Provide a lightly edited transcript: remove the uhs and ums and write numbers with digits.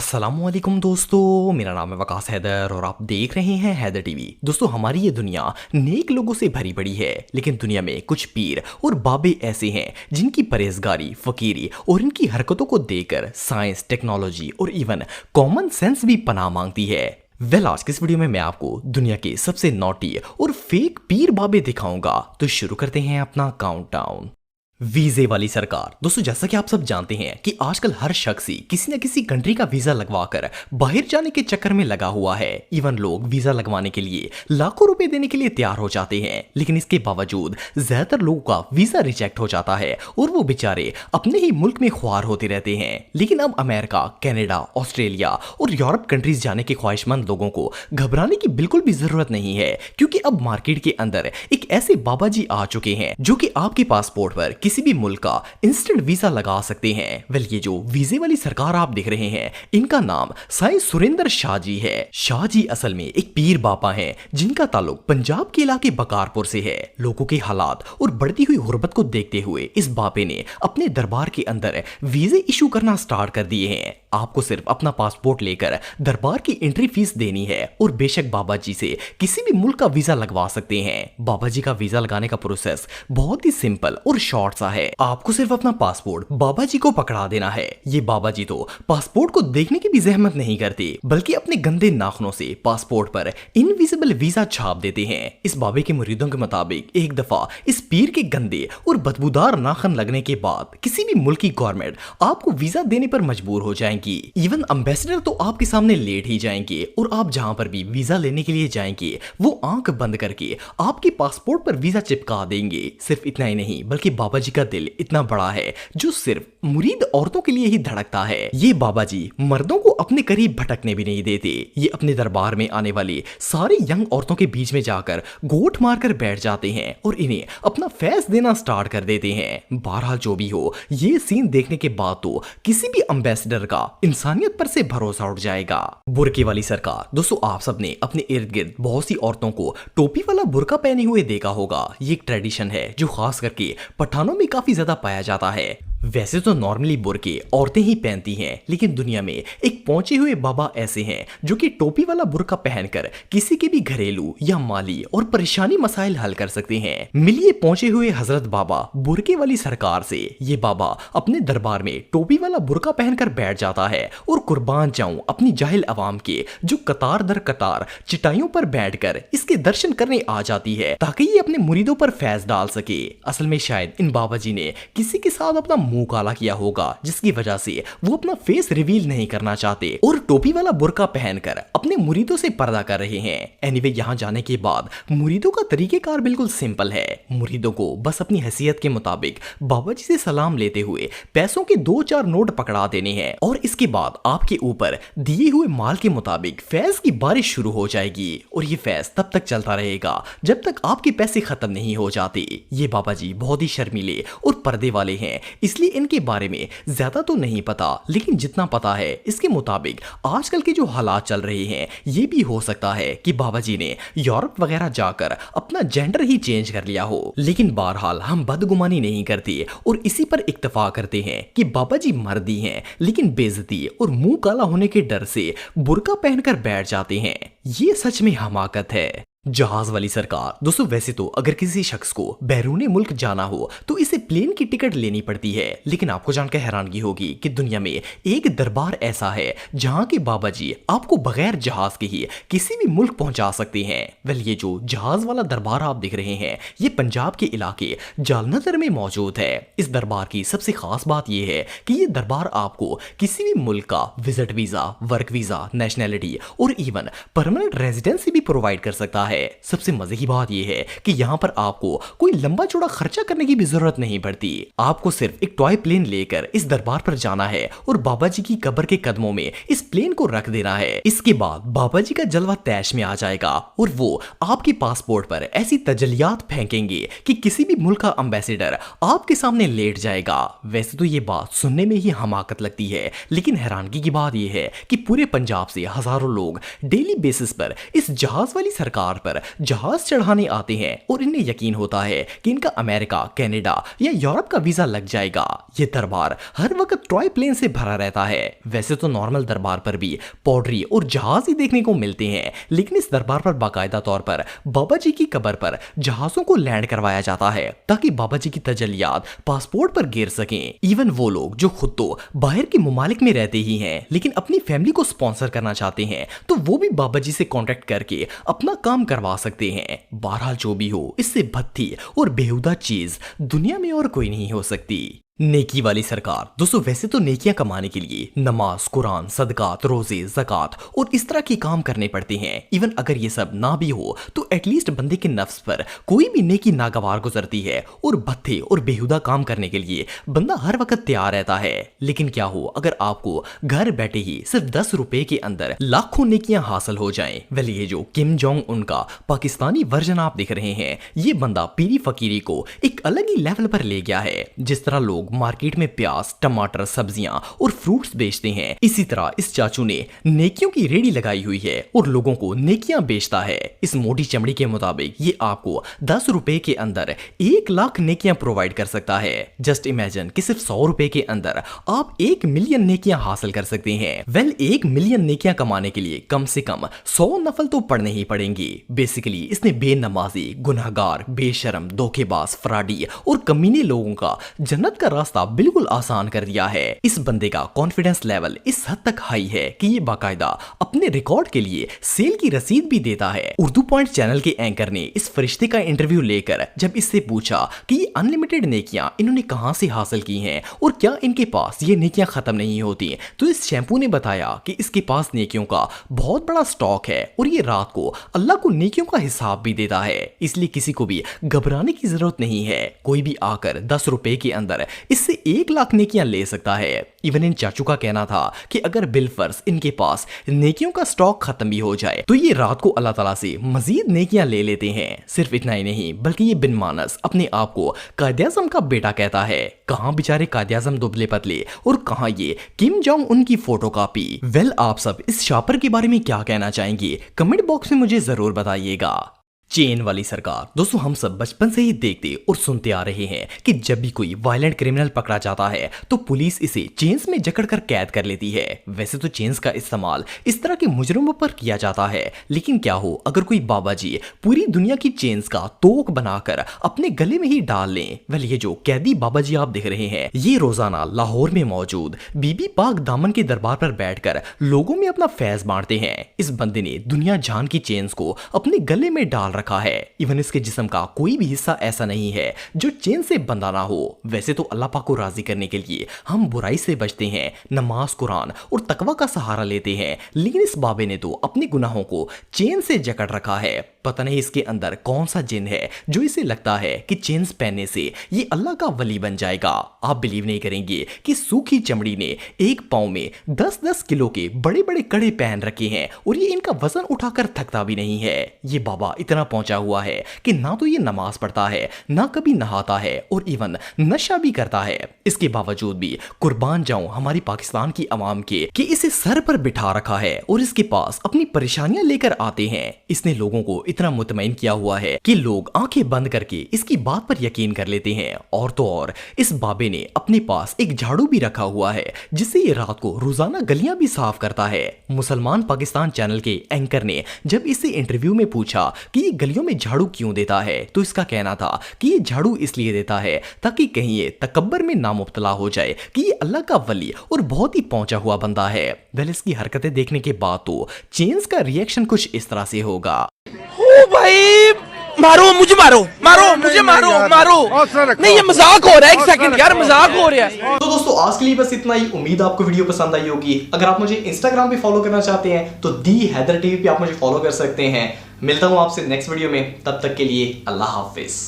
अस्सलामुअलैकुम दोस्तों, मेरा नाम है वकास हैदर और आप देख रहे हैं हैदर टीवी। दोस्तों, हमारी ये दुनिया नेक लोगों से भरी पड़ी है, लेकिन दुनिया में कुछ पीर और बाबे ऐसे हैं जिनकी परहेजगारी, फकीरी और इनकी हरकतों को देखकर साइंस, टेक्नोलॉजी और इवन कॉमन सेंस भी पनाह मांगती है। आज की इस वीडियो में मैं आपको दुनिया के सबसे नॉटी और फेक पीर बाबे दिखाऊंगा। तो शुरू करते हैं अपना काउंटडाउन। वीजे वाली सरकार। दोस्तों, जैसा कि आप सब जानते हैं कि आजकल हर शख्स ही किसी न किसी कंट्री का वीजा लगवाकर बाहर जाने के चक्कर में लगा हुआ है। इवन लोग वीजा लगवाने के लिए लाखों रुपए देने के लिए तैयार हो जाते हैं, लेकिन इसके बावजूद ज्यादातर लोगों का वीजा रिजेक्ट हो जाता है और वो बेचारे अपने ही मुल्क में ख्वार होते रहते हैं। लेकिन अब अमेरिका, कनाडा, ऑस्ट्रेलिया और यूरोप कंट्रीज जाने के ख्वाहिशमंद लोगों को घबराने की बिल्कुल भी जरूरत नहीं है, क्योंकि अब मार्केट के अंदर एक ऐसे बाबा जी आ चुके हैं जो कि आपके पासपोर्ट पर किसी भी मुल्क का इंस्टेंट वीजा लगा सकते हैं। वेल, ये जो वीजे वाली सरकार आप देख रहे हैं, इनका नाम साईं सुरेंद्र शाह जी है। शाह जी असल में एक पीर बाबा हैं जिनका ताल्लुक पंजाब के इलाके बकारपुर से है। लोगों के हालात और बढ़ती हुई गुर्बत को देखते हुए इस बाबे ने अपने दरबार के अंदर वीजे इशू करना स्टार्ट कर दिए हैं। आपको सिर्फ अपना पासपोर्ट लेकर दरबार की एंट्री फीस देनी है और बेशक बाबा जी से किसी भी मुल्क का वीजा लगवा सकते हैं। बाबा जी का वीजा लगाने का प्रोसेस बहुत ही सिंपल और शॉर्ट सा है। आपको सिर्फ अपना पासपोर्ट बाबा जी को पकड़ा देना है। ये बाबा जी तो पासपोर्ट को देखने की भी जहमत नहीं करते, बल्कि अपने गंदे नाखूनों से पासपोर्ट पर इनविजिबल वीजा छाप देते हैं। इस बाबे के मुरीदों के मुताबिक एक दफा इस पीर के गंदे और बदबूदार नाखून लगने के बाद किसी भी मुल्क की गवर्नमेंट आपको वीजा देने पर मजबूर हो जाएगी। इवन एम्बेसडर तो आपके सामने लेट ही जाएंगे और आप जहां पर भी वीजा लेने के लिए जाएंगे वो आंख बंद करके आपके पासपोर्ट पर वीजा चिपका देंगे। सिर्फ इतना ही नहीं, बल्कि बाबा जी का दिल इतना बड़ा है जो सिर्फ मुरीद औरतों के लिए ही धड़कता है। ये बाबा जी मर्दों को अपने करीब भटकने भी नहीं देते। ये अपने दरबार में आने वाली सारी यंग औरतों के बीच में जाकर गोठ मारकर बैठ जाते हैं और इन्हें अपना फैज देना स्टार्ट कर देते हैं। बहरहाल जो भी हो, ये सीन देखने के बाद तो किसी भी एम्बेसडर का इंसानियत पर से भरोसा उठ जाएगा। बुरके वाली सरकार। दोस्तों, आप सबने अपने इर्द गिर्द बहुत सी औरतों को टोपी वाला बुरका पहने हुए देखा होगा। ये एक ट्रेडिशन है जो खास करके पठानों में काफी ज्यादा पाया जाता है। वैसे तो नॉर्मली बुरके औरतें ही पहनती हैं, लेकिन दुनिया में एक पहुंचे हुए बाबा ऐसे हैं जो कि टोपी वाला बुरका पहनकर किसी के भी घरेलू या माली और परेशानी मसाइल हल कर सकते हैं। मिलिए पहुंचे हुए हजरत बाबा बुरके वाली सरकार से। ये बाबा अपने दरबार में टोपी वाला बुरका पहनकर बैठ जाता है और कुर्बान जाऊं अपनी जाहिल अवाम के जो कतार दर कतार चिटाइयों पर बैठकर इसके दर्शन करने आ जाती है, ताकि ये अपने मुरीदों पर फैज डाल सके। असल में शायद इन बाबा जी ने किसी के साथ अपना मुंह काला किया होगा, जिसकी वजह से वो अपना फेस रिवील नहीं करना चाहते और टोपी वाला बुरका पहनकर अपने मुरीदों से पर्दा कर रहे हैं। एनीवे, यहाँ जाने के बाद मुरीदों का तरीकेकार बिल्कुल सिंपल है। मुरीदों को बस अपनी हैसियत के मुताबिक बाबा जी से सलाम लेते हुए पैसों के 2-4 नोट पकड़ा देने हैं और इसके बाद आपके ऊपर दिए हुए माल के मुताबिक फैज की बारिश शुरू हो जाएगी और ये फैज तब तक चलता रहेगा जब तक आपके पैसे खत्म नहीं हो जाते। ये बाबा जी बहुत ही शर्मीले और पर्दे वाले हैं, इसलिए इनके बारे में ज्यादा तो नहीं पता, लेकिन जितना पता है इसके मुताबिक आजकल के जो हालात चल रहे हैं, ये भी हो सकता है कि बाबा जी ने यूरोप वगैरह जाकर अपना जेंडर ही चेंज कर लिया हो। लेकिन बहरहाल हम बदगुमानी नहीं करते और इसी पर इक्तफा करते हैं कि बाबा जी मर्दी हैं, लेकिन बेइज्जती और मुंह काला होने के डर से बुर्का पहनकर बैठ जाते हैं। ये सच में हमाकत है। जहाज वाली सरकार। दोस्तों, वैसे तो अगर किसी शख्स को बैरूनी मुल्क जाना हो तो इसे प्लेन की टिकट लेनी पड़ती है, लेकिन आपको जानकर हैरानगी होगी कि दुनिया में एक दरबार ऐसा है जहां के बाबा जी आपको बगैर जहाज के ही किसी भी मुल्क पहुंचा सकते हैं। वेल, ये जो जहाज वाला दरबार आप देख रहे हैं, ये पंजाब के इलाके जालंधर में मौजूद है। इस दरबार की सबसे खास बात यह है कि ये दरबार आपको किसी भी मुल्क का visit visa, work visa, nationality और इवन परमानेंट रेजिडेंसी भी प्रोवाइड कर सकता है। सबसे मजे की बात यह है कि यहाँ पर आपको कोई लंबा चौड़ा खर्चा करने की भी जरूरत नहीं पड़ती। आपको सिर्फ एक टॉय प्लेन लेकर इस दरबार पर जाना है और बाबा जी की कब्र के कदमों में इस प्लेन को रख देना है। इसके बाद बाबा जी का जलवा तैश में आ जाएगा और वो आपके पासपोर्ट पर ऐसी तजलियात फेंकेंगे कि किसी भी मुल्क का एम्बेसडर आपके सामने लेट जाएगा। वैसे तो ये बात सुनने में ही हमाकत लगती है, लेकिन हैरानगी की बात यह है कि पूरे पंजाब से हजारों लोग डेली बेसिस पर इस जहाज वाली सरकार पर जहाज चढ़ाने आते हैं और इन्हें यकीन होता है कि इनका अमेरिका, कनाडा या यूरोप का वीजा लग जाएगा। ये दरबार हर वक्त टॉय प्लेन से भरा रहता है। वैसे तो नॉर्मल दरबार पर भी पौडरी और जहाज ही देखने को मिलते हैं, लेकिन इस दरबार पर बाकायदा तौर पर बाबा जी की कब्र पर जहाजों को लैंड करवाया जाता है ताकि बाबा जी की तजल्लियात पासपोर्ट पर गिर सकें। इवन वो लोग जो खुद तो बाहर के मुमालिक में रहते ही हैं लेकिन अपनी फैमिली को स्पॉन्सर करना चाहते हैं तो वो भी बाबा जी से कांटेक्ट करके अपना काम करवा सकते हैं। बहरहाल जो भी हो, इससे भद्दी और बेहुदा चीज दुनिया में और कोई नहीं हो सकती। नेकी वाली सरकार। दोस्तों वैसे तो नेकियां कमाने के लिए नमाज, कुरान, सदकात, रोजे, ज़कात और इस तरह के काम करने पड़ते हैं। इवन अगर ये सब ना भी हो तो एटलीस्ट बंदे के नफ्स पर कोई भी नेकी नागवार गुजरती है और भत्ते और बेहुदा काम करने के लिए बंदा हर वक्त तैयार रहता है। लेकिन क्या हो अगर आपको घर बैठे ही सिर्फ 10 रुपए के अंदर लाखों नेकियां हासिल हो जाएं। वेल ये जो किम जोंग उन का पाकिस्तानी वर्जन आप देख रहे हैं, ये बंदा पीरी फकीरी को एक अलग ही लेवल पर ले गया है। जिस तरह लोग मार्केट में प्याज, टमाटर, सब्जियां और फ्रूट्स बेचते हैं, इसी तरह इस चाचू ने नेकियों की रेडी लगाई हुई है और लोगों को नेकियां बेचता है। इस मोटी चमड़ी के मुताबिक ये आपको 10 रुपए के अंदर 1 लाख नेकियां प्रोवाइड कर सकता है। जस्ट इमेजिन कि सिर्फ 100 रुपए के अंदर आप 1 मिलियन नेकियां हासिल कर सकते हैं। वेल 1 मिलियन नेकियां कमाने के लिए कम से कम 100 नफल तो पढ़ने ही पड़ेंगे। बेसिकली इसने बेनमाजी, गुनहगार, बेशरम, धोखेबाज, फ्रॉडी और कमीने लोगों का जन्नत का रास्ता बिल्कुल आसान कर दिया है। इस बंदे का कॉन्फिडेंस लेवल इस हद तक हाई है कि ये बाकायदा अपने रिकॉर्ड के लिए सेल की रसीद भी देता है। उर्दू पॉइंट चैनल के एंकर ने इस फरिश्ते का इंटरव्यू लेकर जब इससे पूछा कि ये अनलिमिटेड नेकियां इन्होंने कहां से हासिल की हैं और क्या इनके पास ये नेकियां खत्म नहीं होती, तो इस शैम्पू ने बताया कि इसके पास नेकियों का बहुत बड़ा स्टॉक है और ये रात को अल्लाह को नेकियों का हिसाब भी देता है। इसलिए किसी को भी घबराने की जरूरत नहीं है। कोई भी आकर 10 रुपए के अंदर इससे 1 लाख नेकियां ले सकता है। इवन इन चाचू का कहना था कि अगर बिलफर्ज इनके पास नेकियों का स्टॉक खत्म भी हो जाए तो ये रात को अल्लाह ताला से मजीद नेकियां ले लेते हैं। सिर्फ इतना ही नहीं बल्कि ये बिन मानस अपने आप को कायद-ए-आज़म का बेटा कहता है। कहां बेचारे कायद-ए-आज़म दुबले पतले और कहां ये किम जोंग उनकी फोटो कॉपी। वेल आप सब इस शॉपर के बारे में क्या कहना चाहेंगे, कमेंट बॉक्स में मुझे जरूर बताइएगा। चेन वाली सरकार। दोस्तों हम सब बचपन से ही देखते और सुनते आ रहे हैं कि जब भी कोई वायलेंट क्रिमिनल पकड़ा जाता है तो पुलिस इसे चेन्स में जकड़कर कैद कर लेती है। वैसे तो चेन्स का इस्तेमाल इस तरह के मुजरिमों पर किया जाता है, लेकिन क्या हो अगर कोई बाबा जी पूरी दुनिया की चेन्स का तोक बनाकर अपने गले में ही डाल लें। वेल ये जो कैदी बाबा जी आप देख रहे हैं, ये रोजाना लाहौर में मौजूद बीबी पाक दामन के दरबार पर बैठकर लोगों में अपना फैज बांटते हैं। इस बंदे ने दुनिया जान की चेन्स को अपने गले में डाल रखा है। इवन इसके जिस्म का कोई भी हिस्सा ऐसा नहीं है जो चेन से बंधा ना हो। वैसे तो अल्लाह पाक को राजी करने के लिए हम बुराई से बचते हैं, नमाज, कुरान और तकवा का सहारा लेते हैं, लेकिन इस बाबे ने तो अपने गुनाहों को चेन से जकड़ रखा है। पता नहीं इसके अंदर कौन सा जिन है जो इसे लगता है कि चेन्स पहनने से ये अल्लाह का वली बन जाएगा। आप बिलीव नहीं करेंगे कि सूखी चमड़ी ने एक पांव में 10-10 किलो के बड़े बड़े कड़े पहन रखे हैं और ये इनका वजन उठाकर थकता भी नहीं है। ये बाबा इतना पहुंचा हुआ है कि ना तो ये नमाज पढ़ता है, ना कभी नहाता है और इवन नशा भी करता है। इसके बावजूद भी कुर्बान जाऊं हमारी पाकिस्तान की आवाम के कि इसे सर पर बिठा रखा है और इसके पास अपनी परेशानियां लेकर आते हैं। इसने लोगों को इतना मुतमईन किया हुआ है कि लोग आंखें बंद करके इसकी बात पर यकीन कर लेते हैं। और तो और इस बाबे ने अपने पास एक झाड़ू भी रखा हुआ है जिससे ये रात को रोजाना गलियां भी साफ करता है। मुसलमान पाकिस्तान चैनल के एंकर ने जब इससे इंटरव्यू में पूछा कि ये गलियों में झाड़ू क्यों देता है तो इसका कहना था कि ये झाड़ू इसलिए देता है ताकि कहीं ये तकब्बर में ना मुब्तला हो जाए कि ये अल्लाह का वली और बहुत ही पहुंचा हुआ बंदा है। वेल इसकी हरकतें देखने के बाद तो चेन्स का रिएक्शन कुछ इस तरह से होगा। ओ भाई मारो मुझे, मारो मारो मुझे, मारो मारो नहीं, ये मजाक हो रहा है। एक सेकंड यार, मजाक हो रहा है। तो दोस्तों आज के लिए बस इतना ही। उम्मीद आपको वीडियो पसंद आई होगी। अगर आप मुझे इंस्टाग्राम पे फॉलो करना चाहते हैं तो दी हैदर टीवी पे आप मुझे फॉलो कर सकते हैं। मिलता हूं आपसे नेक्स्ट वीडियो में, तब तक के लिए अल्लाह हाफिज।